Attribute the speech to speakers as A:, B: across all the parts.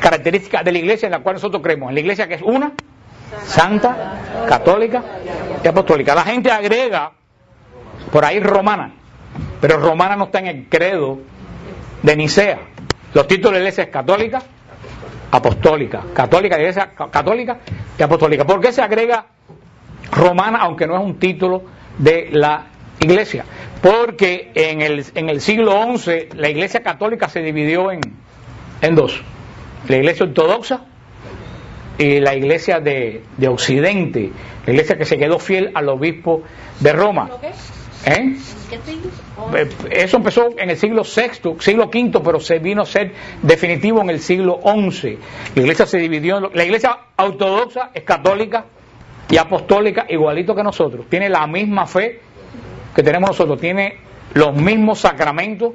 A: características de la iglesia en la cual nosotros creemos. En la iglesia que es una, santa, católica y apostólica. La gente agrega por ahí romana, pero romana no está en el credo de Nicea. Los títulos de la iglesia es católica, apostólica, católica, iglesia católica y apostólica. ¿Por qué se agrega romana, aunque no es un título de la iglesia? Porque en el siglo XI la iglesia católica se dividió en dos: la iglesia ortodoxa y la iglesia de Occidente, la iglesia que se quedó fiel al obispo de Roma. Eso empezó en el siglo VI, siglo V, pero se vino a ser definitivo en el siglo XI. La iglesia se dividió. La iglesia ortodoxa es católica y apostólica igualito que nosotros, tiene la misma fe que tenemos nosotros, tiene los mismos sacramentos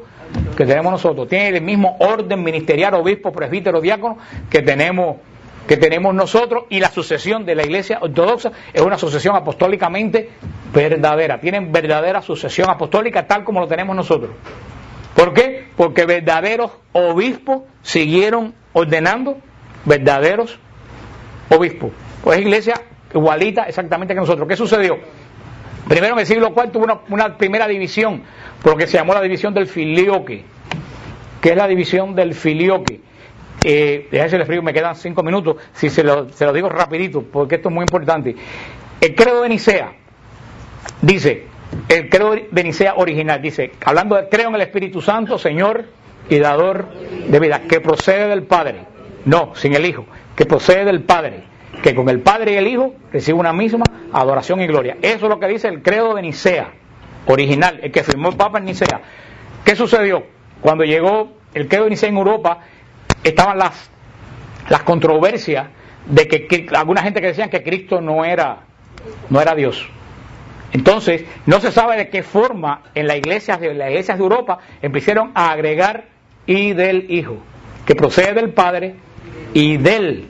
A: que tenemos nosotros, tiene el mismo orden ministerial, obispo, presbítero, diácono que tenemos nosotros, y la sucesión de la iglesia ortodoxa es una sucesión apostólicamente verdadera, tienen verdadera sucesión apostólica tal como lo tenemos nosotros. ¿Por qué? Porque verdaderos obispos siguieron ordenando verdaderos obispos. Pues iglesia igualita exactamente que nosotros. ¿Qué sucedió? Primero, en el siglo IV hubo una primera división, por lo que se llamó la división del filioque. ¿Qué es la división del filioque? Déjense les digo, me quedan 5 minutos, si se lo digo rapidito, porque esto es muy importante. El credo de Nicea dice, el credo de Nicea original dice, hablando de creo en el Espíritu Santo, Señor y dador de vida, que procede del Padre, no, sin el Hijo, que procede del Padre, que con el Padre y el Hijo recibe una misma adoración y gloria. Eso es lo que dice el credo de Nicea original, el que firmó el Papa en Nicea. ¿Qué sucedió? Cuando llegó el credo de Nicea en Europa, estaban las controversias de que alguna gente que decían que Cristo no era Dios. Entonces, no se sabe de qué forma en las iglesias de Europa empezaron a agregar y del Hijo, que procede del Padre y del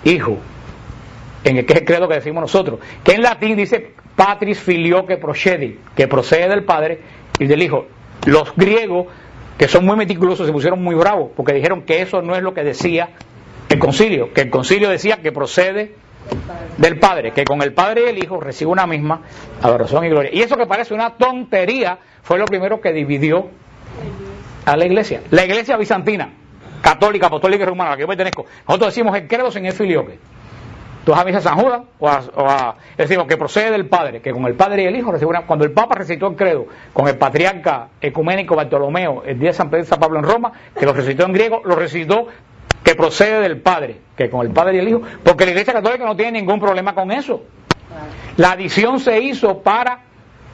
A: Hijo, en el que es el credo que decimos nosotros, que en latín dice Patris Filioque Procedi, que procede del Padre y del Hijo. Los griegos, que son muy meticulosos, se pusieron muy bravos porque dijeron que eso no es lo que decía el concilio, que el concilio decía que procede del Padre, que con el Padre y el Hijo recibe una misma adoración y gloria. Y eso, que parece una tontería, fue lo primero que dividió a la iglesia. La iglesia bizantina, católica, apostólica y romana, a la que yo pertenezco, nosotros decimos el credo sin el filioque. Tú vas a misa de San Judas decimos que procede del Padre, que con el Padre y el Hijo recibe una. Cuando el Papa recitó el credo con el patriarca ecuménico Bartolomeo el día de San Pedro y San Pablo en Roma, que lo recitó en griego, lo recitó que procede del Padre, que con el Padre y el Hijo, porque la Iglesia Católica no tiene ningún problema con eso. La adición se hizo para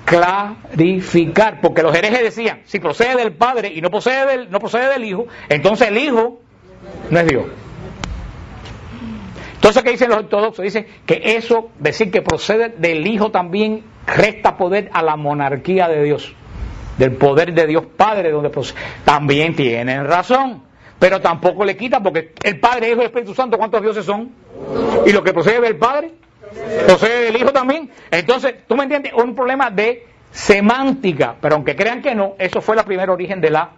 A: clarificar, porque los herejes decían, si procede del Padre y no procede del Hijo, entonces el Hijo no es Dios. Entonces, ¿qué dicen los ortodoxos? Dicen que eso, decir que procede del Hijo, también resta poder a la monarquía de Dios, del poder de Dios Padre, donde procede. También tienen razón, pero tampoco le quita, porque el Padre, Hijo y Espíritu Santo, ¿cuántos dioses son? Y lo que procede del Padre, procede del Hijo también. Entonces, ¿tú me entiendes? Un problema de semántica, pero aunque crean que no, eso fue el primer origen de la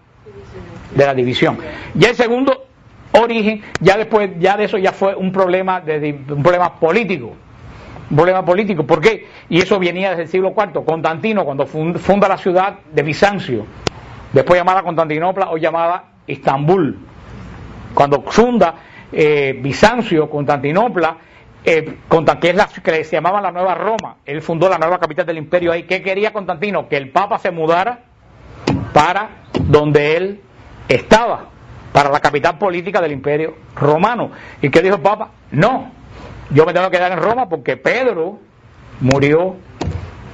A: división. Y el segundo origen, ya de eso ya fue un problema político. Un problema político, ¿por qué? Y eso venía desde el siglo IV. Constantino, cuando funda la ciudad de Bizancio, después llamada Constantinopla o llamada Estambul, cuando funda Bizancio, Constantinopla, que es la que se llamaba la Nueva Roma, él fundó la nueva capital del imperio ahí. ¿Qué quería Constantino? Que el Papa se mudara para donde él estaba, para la capital política del Imperio Romano. ¿Y qué dijo el Papa? No, yo me tengo que quedar en Roma porque Pedro murió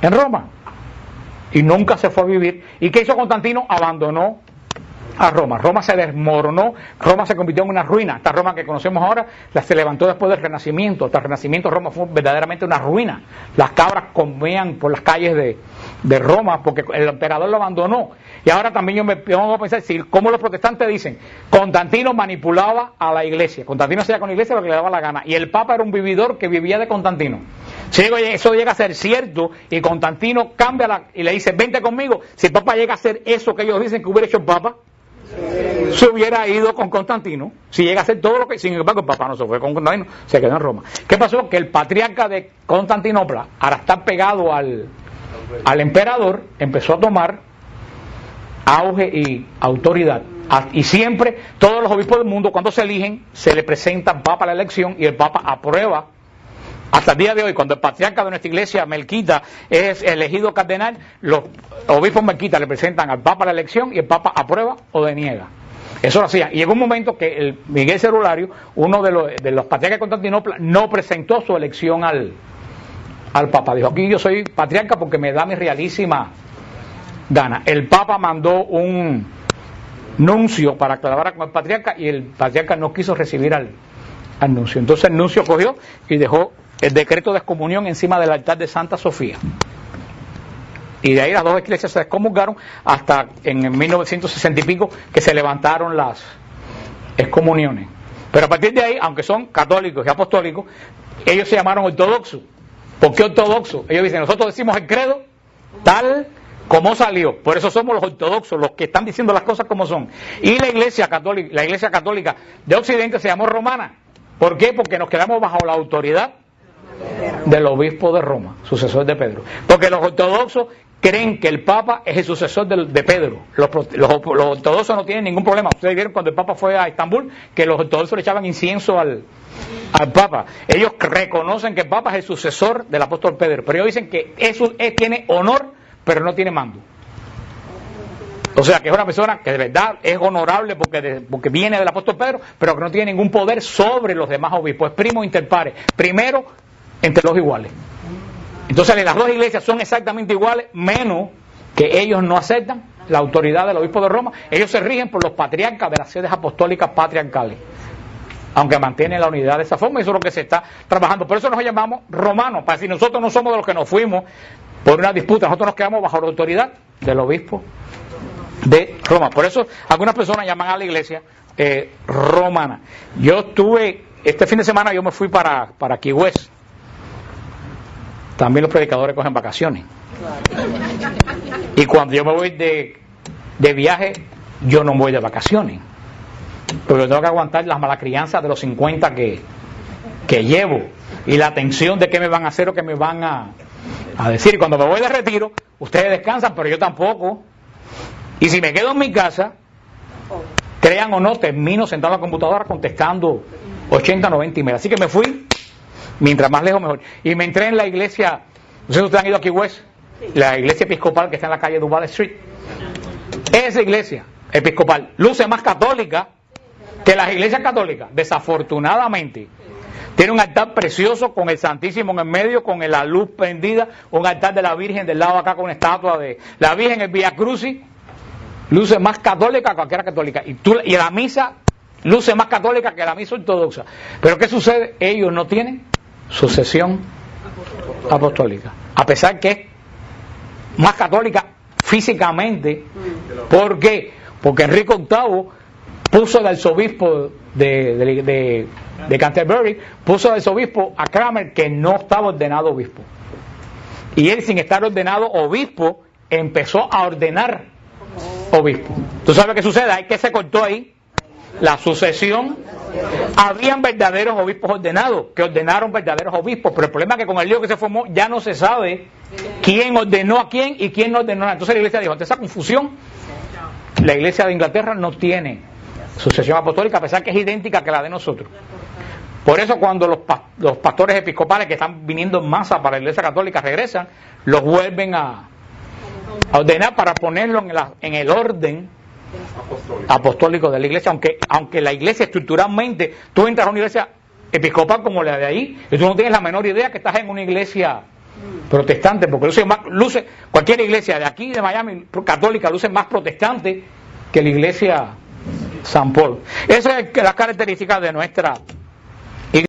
A: en Roma y nunca se fue a vivir. ¿Y qué hizo Constantino? Abandonó a Roma. Roma se desmoronó, Roma se convirtió en una ruina. Esta Roma que conocemos ahora se levantó después del Renacimiento. Hasta el Renacimiento Roma fue verdaderamente una ruina. Las cabras comían por las calles de Roma porque el emperador lo abandonó. Y ahora también yo me pongo a pensar, como los protestantes dicen, Constantino manipulaba a la iglesia. Constantino hacía con la iglesia lo que le daba la gana. Y el Papa era un vividor que vivía de Constantino. Si eso llega a ser cierto y Constantino cambia y le dice, vente conmigo, si el Papa llega a hacer eso que ellos dicen que hubiera hecho el Papa, se hubiera ido con Constantino, si llega a hacer todo lo que... Sin embargo, el Papa no se fue con Constantino, se quedó en Roma. ¿Qué pasó? Que el patriarca de Constantinopla, al estar pegado al emperador, empezó a tomar auge y autoridad. Y siempre, todos los obispos del mundo, cuando se eligen, se le presenta al Papa la elección y el Papa aprueba. Hasta el día de hoy, cuando el patriarca de nuestra iglesia, Melquita, es elegido cardenal, los obispos Melquita le presentan al Papa la elección y el Papa aprueba o deniega. Eso lo hacía. Y llegó un momento que el Miguel Cerulario, uno de los patriarcas de Constantinopla, no presentó su elección al Papa. Dijo, aquí yo soy patriarca porque me da mi realísima gana. El Papa mandó un nuncio para que hablara con el patriarca y el patriarca no quiso recibir al nuncio. Entonces el nuncio cogió y dejó el decreto de excomunión encima del altar de Santa Sofía. Y de ahí las dos iglesias se excomulgaron hasta en 1960 y pico que se levantaron las excomuniones. Pero a partir de ahí, aunque son católicos y apostólicos, ellos se llamaron ortodoxos. ¿Por qué ortodoxos? Ellos dicen, nosotros decimos el credo tal como salió. Por eso somos los ortodoxos, los que están diciendo las cosas como son. Y la iglesia católica de Occidente se llamó romana. ¿Por qué? Porque nos quedamos bajo la autoridad del obispo de Roma, sucesor de Pedro. Porque los ortodoxos creen que el Papa es el sucesor de Pedro. Los ortodoxos no tienen ningún problema. Ustedes vieron cuando el Papa fue a Estambul que los ortodoxos le echaban incienso al Papa. Ellos reconocen que el Papa es el sucesor del apóstol Pedro, pero ellos dicen que eso tiene honor, pero no tiene mando. O sea, que es una persona que de verdad es honorable porque viene del apóstol Pedro, pero que no tiene ningún poder sobre los demás obispos. Es primo inter pares, primero entre los iguales. Entonces las dos iglesias son exactamente iguales, menos que ellos no aceptan la autoridad del obispo de Roma. Ellos se rigen por los patriarcas de las sedes apostólicas patriarcales, aunque mantienen la unidad de esa forma. Eso es lo que se está trabajando. Por eso nos llamamos romanos, para decir, nosotros no somos de los que nos fuimos por una disputa, nosotros nos quedamos bajo la autoridad del obispo de Roma. Por eso algunas personas llaman a la iglesia romana. Yo estuve, este fin de semana yo me fui para Key West. También los predicadores cogen vacaciones. Y cuando yo me voy de viaje, yo no voy de vacaciones. Porque tengo que aguantar las malas crianzas de los 50 que llevo. Y la tensión de qué me van a hacer o qué me van a decir. Y cuando me voy de retiro, ustedes descansan, pero yo tampoco. Y si me quedo en mi casa, crean o no, termino sentado en la computadora contestando 80, 90 emails. Así que me fui. Mientras más lejos mejor. Y me entré en la iglesia, no sé si ustedes han ido a Key West, la iglesia episcopal que está en la calle Duval Street. Esa iglesia episcopal luce más católica que las iglesias católicas. Desafortunadamente, tiene un altar precioso con el Santísimo en el medio, con la luz prendida, un altar de la Virgen del lado acá con una estatua de la Virgen, el Vía Crucis. Luce más católica que cualquiera católica. Y la misa luce más católica que la misa ortodoxa. Pero ¿qué sucede? Ellos no tienen sucesión apostólica, a pesar que es más católica físicamente. ¿Por qué? Porque Enrique VIII puso de arzobispo de Canterbury, puso de arzobispo a Cranmer, que no estaba ordenado obispo, y él, sin estar ordenado obispo, empezó a ordenar obispo. ¿Tú sabes qué sucede? Hay que se cortó ahí la sucesión. Habían verdaderos obispos ordenados que ordenaron verdaderos obispos, pero el problema es que con el lío que se formó ya no se sabe quién ordenó a quién y quién no ordenó nada. Entonces la iglesia dijo, ante esa confusión, la iglesia de Inglaterra no tiene sucesión apostólica, a pesar que es idéntica que la de nosotros. Por eso cuando los pastores episcopales que están viniendo en masa para la iglesia católica regresan, los vuelven a ordenar para ponerlo en el orden apostólico de la iglesia, aunque la iglesia estructuralmente, tú entras a una iglesia episcopal como la de ahí y tú no tienes la menor idea que estás en una iglesia protestante, porque luce cualquier iglesia de aquí de Miami católica luce más protestante que la iglesia San Paul. Esa es la característica de nuestra